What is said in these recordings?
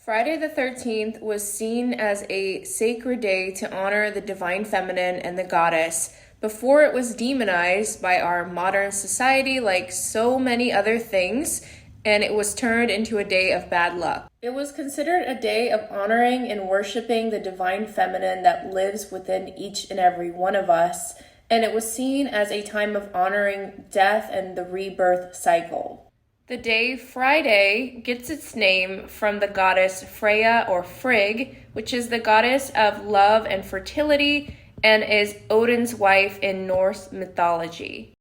Friday the 13th was seen as a sacred day to honor the divine feminine and the goddess before it was demonized by our modern society like so many other things, and it was turned into a day of bad luck. It was considered a day of honoring and worshiping the divine feminine that lives within each and every one of us, and it was seen as a time of honoring death and the rebirth cycle. The day Friday gets its name from the goddess Freya or Frigg, which is the goddess of love and fertility and is Odin's wife in Norse mythology.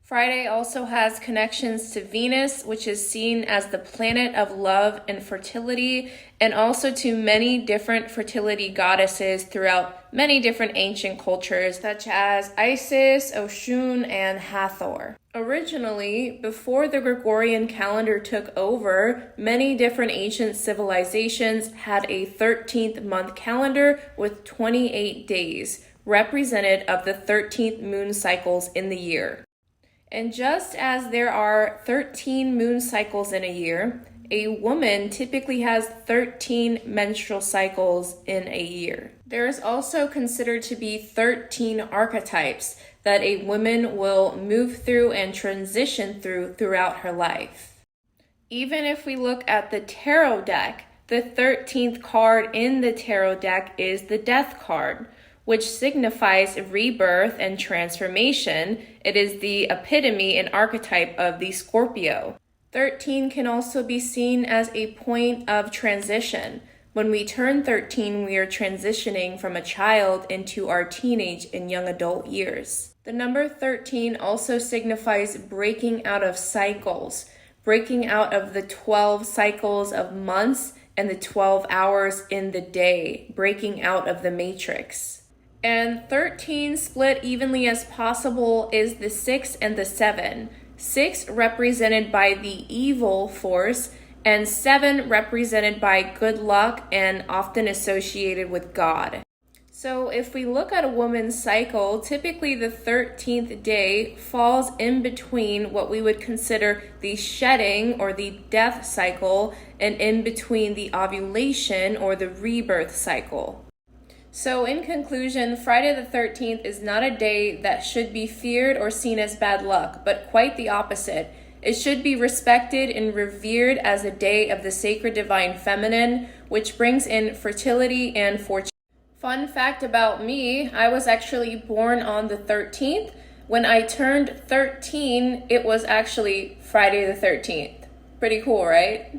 Friday also has connections to Venus, which is seen as the planet of love and fertility, and also to many different fertility goddesses throughout many different ancient cultures, such as Isis, Oshun, and Hathor. Originally, before the Gregorian calendar took over, many different ancient civilizations had a 13th month calendar with 28 days, represented of the 13th moon cycles in the year. And just as there are 13 moon cycles in a year, a woman typically has 13 menstrual cycles in a year. There is also considered to be 13 archetypes that a woman will move through and transition throughout her life. Even if we look at the tarot deck, the 13th card in the tarot deck is the Death card, which signifies rebirth and transformation. It is the epitome and archetype of the Scorpio. 13 can also be seen as a point of transition. When we turn 13, we are transitioning from a child into our teenage and young adult years. The number 13 also signifies breaking out of cycles, breaking out of the 12 cycles of months and the 12 hours in the day, breaking out of the matrix. And 13 split evenly as possible is the 6 and the 7. 6 represented by the evil force, and 7 represented by good luck and often associated with God. So if we look at a woman's cycle, typically the 13th day falls in between what we would consider the shedding or the death cycle and in between the ovulation or the rebirth cycle. So in conclusion, Friday the 13th is not a day that should be feared or seen as bad luck, but quite the opposite. It should be respected and revered as a day of the sacred divine feminine, which brings in fertility and fortune. Fun fact about me, I was actually born on the 13th. When I turned 13, it was actually Friday the 13th. Pretty cool, right?